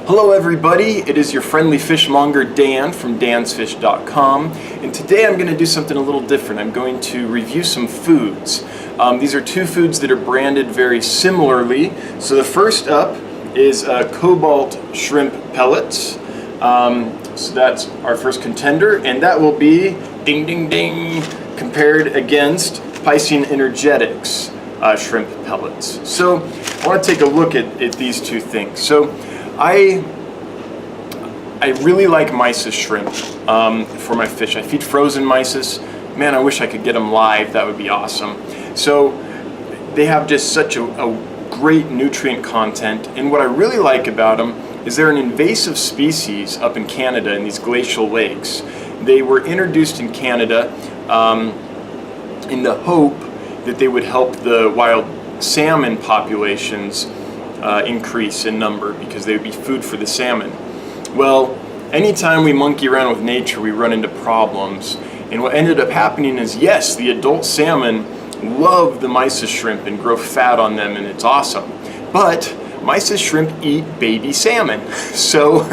Hello everybody, it is your friendly fishmonger Dan from dansfish.com, and today I'm going to do something a little different. I'm going to review some foods. These are two foods that are branded very similarly. So the first up is cobalt shrimp pellets. So that's our first contender, and that will be ding ding ding compared against Piscean Energetics shrimp pellets. So I want to take a look at these two things. So I really like mysis shrimp for my fish. I feed frozen mysis. Man, I wish I could get them live. That would be awesome. So they have just such a great nutrient content. And what I really like about them is they're an invasive species up in Canada in these glacial lakes. They were introduced in Canada in the hope that they would help the wild salmon populations increase in number because they would be food for the salmon. Well, anytime we monkey around with nature, we run into problems. And what ended up happening is, yes, the adult salmon love the mysis shrimp and grow fat on them, and it's awesome. But mysis shrimp eat baby salmon. So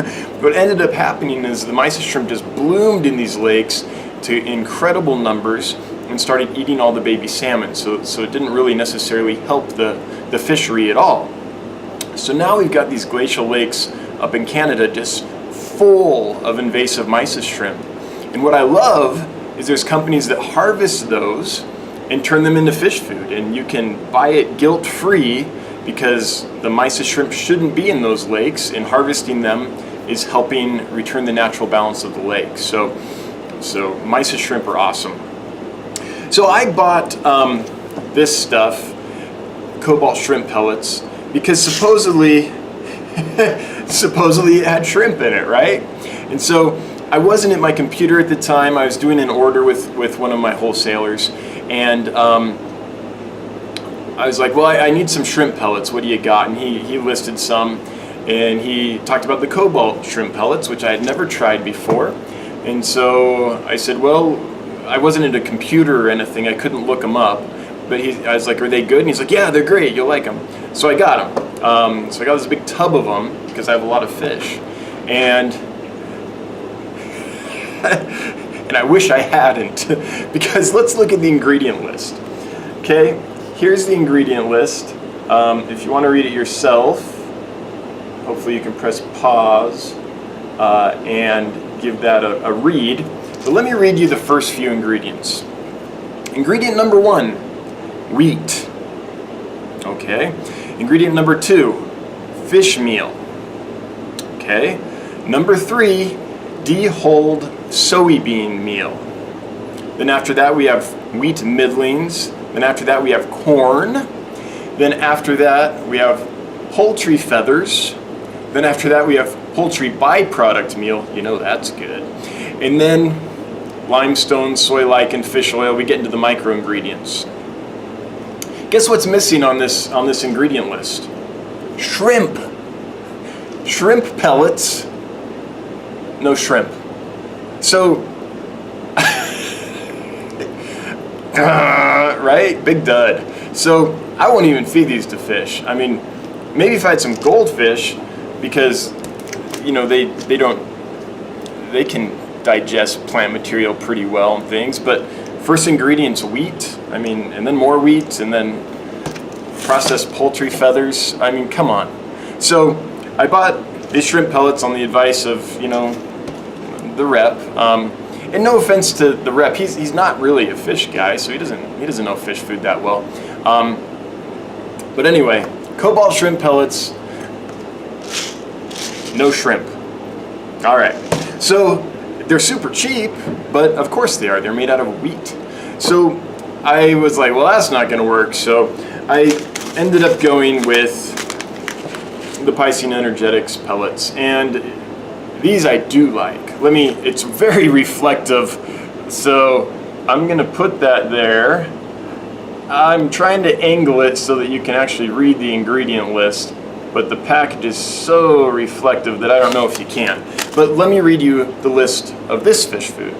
what ended up happening is the mysis shrimp just bloomed in these lakes to incredible numbers and started eating all the baby salmon. So it didn't really necessarily help the fishery at all. So now we've got these glacial lakes up in Canada just full of invasive mysis shrimp. And what I love is there's companies that harvest those and turn them into fish food. And you can buy it guilt-free because the mysis shrimp shouldn't be in those lakes, and harvesting them is helping return the natural balance of the lake. So mysis shrimp are awesome. So I bought this stuff, cobalt shrimp pellets, because supposedly it had shrimp in it, right? And so I wasn't at my computer at the time. I was doing an order with one of my wholesalers, and I was like, well, I need some shrimp pellets. What do you got? And he listed some, and he talked about the cobalt shrimp pellets, which I had never tried before. And so I said, well, I wasn't at a computer or anything. I couldn't look them up. But I was like, are they good? And he's like, yeah, they're great. You'll like them. So I got them. So I got this big tub of them because I have a lot of fish. And I wish I hadn't, because let's look at the ingredient list. Okay, here's the ingredient list. If you want to read it yourself, hopefully you can press pause and give that a read. But let me read you the first few ingredients. Ingredient number 1, wheat. Okay. Ingredient number 2, fish meal. Okay. Number 3, de-hulled soybean meal. Then after that we have wheat middlings. Then after that we have corn. Then after that we have poultry feathers. Then after that we have poultry byproduct meal. You know that's good. And then limestone, soy lichen, fish oil. We get into the micro ingredients. Guess what's missing on this ingredient list? Shrimp. Shrimp pellets. No shrimp. So, right? Big dud. So I won't even feed these to fish. I mean, maybe if I had some goldfish, because you know they can digest plant material pretty well and things, but first ingredient's wheat, I mean, and then more wheat, and then processed poultry feathers. I mean, come on. So I bought these shrimp pellets on the advice of, you know, the rep. And no offense to the rep, he's not really a fish guy, so he doesn't know fish food that well. But anyway, cobalt shrimp pellets, no shrimp. All right. So they're super cheap, but of course they are. They're made out of wheat. So I was like, well, that's not going to work. So I ended up going with the Piscean Energetics pellets, and these I do like. It's very reflective, so I'm going to put that there. I'm trying to angle it so that you can actually read the ingredient list, but the package is so reflective that I don't know if you can. But let me read you the list of this fish food.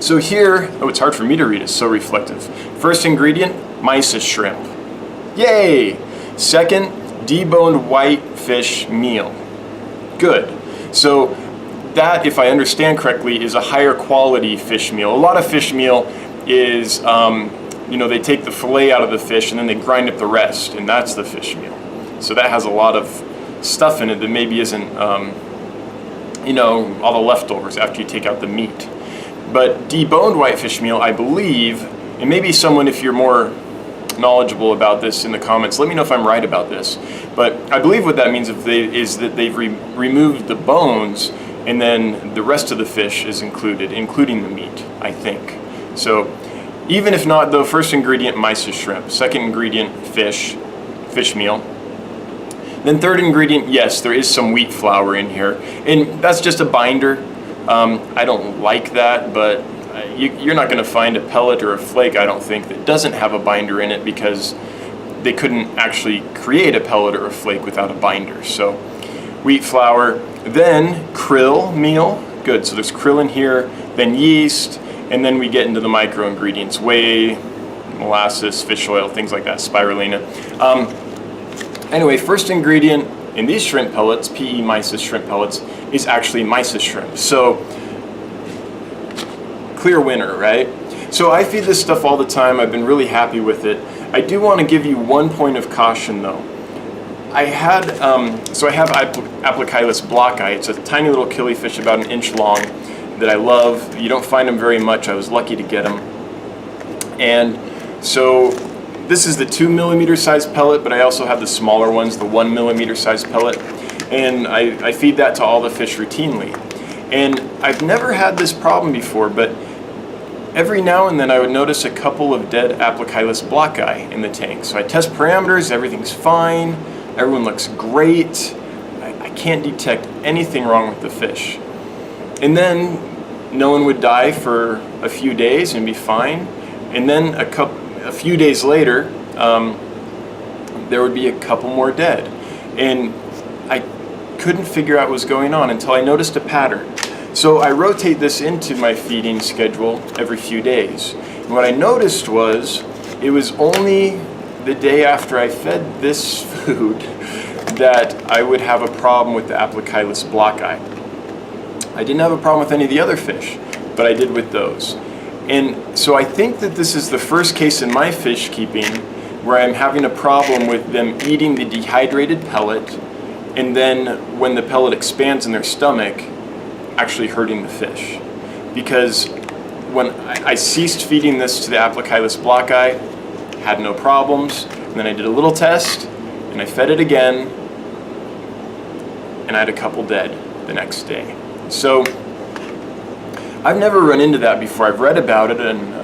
So here, oh, it's hard for me to read, it's so reflective. First ingredient, mysis shrimp. Yay! Second, deboned whitefish meal. Good. So that, if I understand correctly, is a higher quality fish meal. A lot of fish meal is, they take the fillet out of the fish and then they grind up the rest, and that's the fish meal. So that has a lot of stuff in it that maybe isn't, all the leftovers after you take out the meat. But deboned whitefish meal, I believe, and maybe someone, if you're more knowledgeable about this in the comments, let me know if I'm right about this. But I believe what that means is that they've removed the bones, and then the rest of the fish is included, including the meat, I think. So even if not, though, first ingredient, mysis shrimp. Second ingredient, fish meal. Then third ingredient, yes, there is some wheat flour in here, and that's just a binder. I don't like that, but you're not going to find a pellet or a flake, I don't think, that doesn't have a binder in it, because they couldn't actually create a pellet or a flake without a binder. So wheat flour, then krill meal. Good, so there's krill in here, then yeast, and then we get into the micro ingredients, whey, molasses, fish oil, things like that, spirulina. Anyway, first ingredient in these shrimp pellets, PE mysis shrimp pellets, is actually mysis shrimp. So clear winner, right? So I feed this stuff all the time. I've been really happy with it. I do want to give you one point of caution though. I have Aplochilus blocki. It's a tiny little killifish about an inch long that I love. You don't find them very much. I was lucky to get them. And so this is the 2 millimeter size pellet, but I also have the smaller ones, the 1 millimeter size pellet. And I feed that to all the fish routinely. And I've never had this problem before, but every now and then I would notice a couple of dead Aplochilus blocki in the tank. So I test parameters, everything's fine, everyone looks great. I can't detect anything wrong with the fish. And then no one would die for a few days and be fine. And then a few days later, there would be a couple more dead. And I couldn't figure out what was going on until I noticed a pattern. So I rotate this into my feeding schedule every few days. And what I noticed was, it was only the day after I fed this food that I would have a problem with the Aplochilus blocki. I didn't have a problem with any of the other fish, but I did with those. And so I think that this is the first case in my fish keeping where I'm having a problem with them eating the dehydrated pellet, and then when the pellet expands in their stomach, actually hurting the fish. Because when I ceased feeding this to the Aplochilus blocki, had no problems, and then I did a little test, and I fed it again, and I had a couple dead the next day. So I've never run into that before. I've read about it and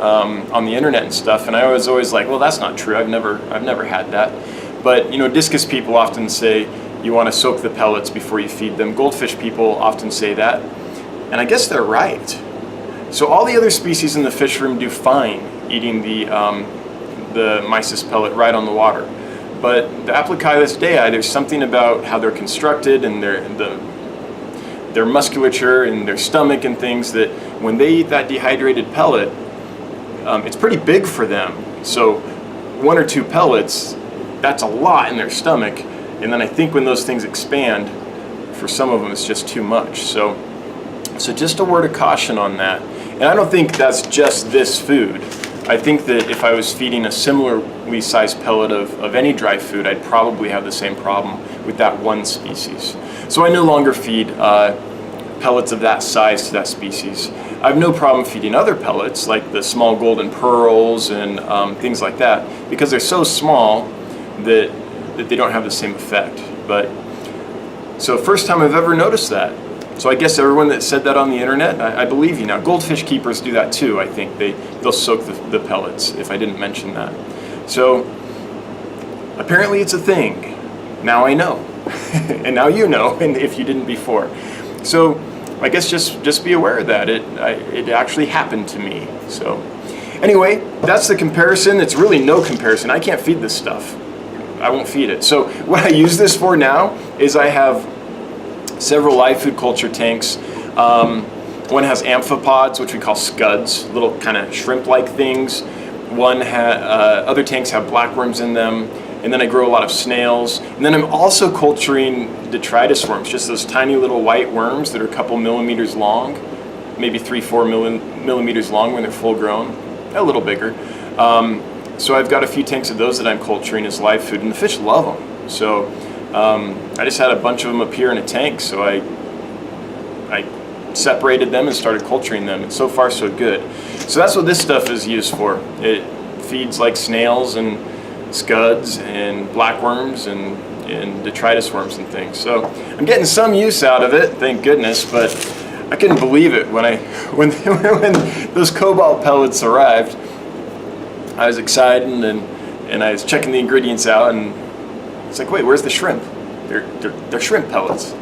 on the internet and stuff, and I was always like, well, that's not true. I've never had that. But discus people often say you want to soak the pellets before you feed them. Goldfish people often say that, and I guess they're right. So all the other species in the fish room do fine eating the mysis pellet right on the water. But the Aplochilus dei, there's something about how they're constructed and their musculature and their stomach and things that when they eat that dehydrated pellet, it's pretty big for them. So 1 or 2 pellets, that's a lot in their stomach. And then I think when those things expand, for some of them it's just too much. So just a word of caution on that. And I don't think that's just this food. I think that if I was feeding a similarly sized pellet of any dry food, I'd probably have the same problem with that one species. So I no longer feed pellets of that size to that species. I have no problem feeding other pellets, like the small golden pearls and things like that, because they're so small that they don't have the same effect. But so first time I've ever noticed that. So I guess everyone that said that on the internet, I believe you now. Goldfish keepers do that too, I think. They'll soak the pellets, if I didn't mention that. So apparently it's a thing. Now I know. And now you know, and if you didn't before. So I guess just be aware of that. It actually happened to me. So anyway, that's the comparison. It's really no comparison. I can't feed this stuff. I won't feed it. So what I use this for now is I have several live food culture tanks. One has amphipods, which we call scuds, little kind of shrimp-like things. Other tanks have blackworms in them. And then I grow a lot of snails. And then I'm also culturing detritus worms, just those tiny little white worms that are a couple millimeters long, maybe 3-4 millimeters long when they're full grown, a little bigger. So I've got a few tanks of those that I'm culturing as live food, and the fish love them. So I just had a bunch of them appear in a tank, so I separated them and started culturing them, and so far so good. So that's what this stuff is used for. It feeds like snails and scuds and blackworms and detritus worms and things. So I'm getting some use out of it, thank goodness, but I couldn't believe it when those cobalt pellets arrived. I was excited and I was checking the ingredients out, and it's like, wait, where's the shrimp? They're shrimp pellets.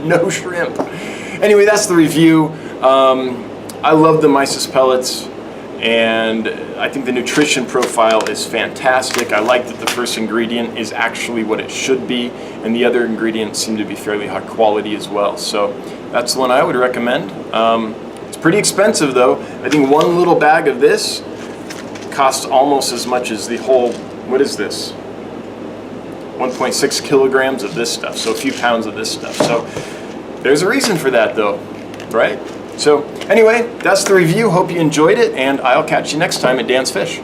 No shrimp. Anyway, that's the review. I love the mysis pellets, and I think the nutrition profile is fantastic. I like that the first ingredient is actually what it should be, and the other ingredients seem to be fairly high quality as well. So that's the one I would recommend. It's pretty expensive though. I think one little bag of this costs almost as much as the whole, what is this? 1.6 kilograms of this stuff, so a few pounds of this stuff. So there's a reason for that though, right? So anyway, that's the review. Hope you enjoyed it, and I'll catch you next time at Dan's Fish.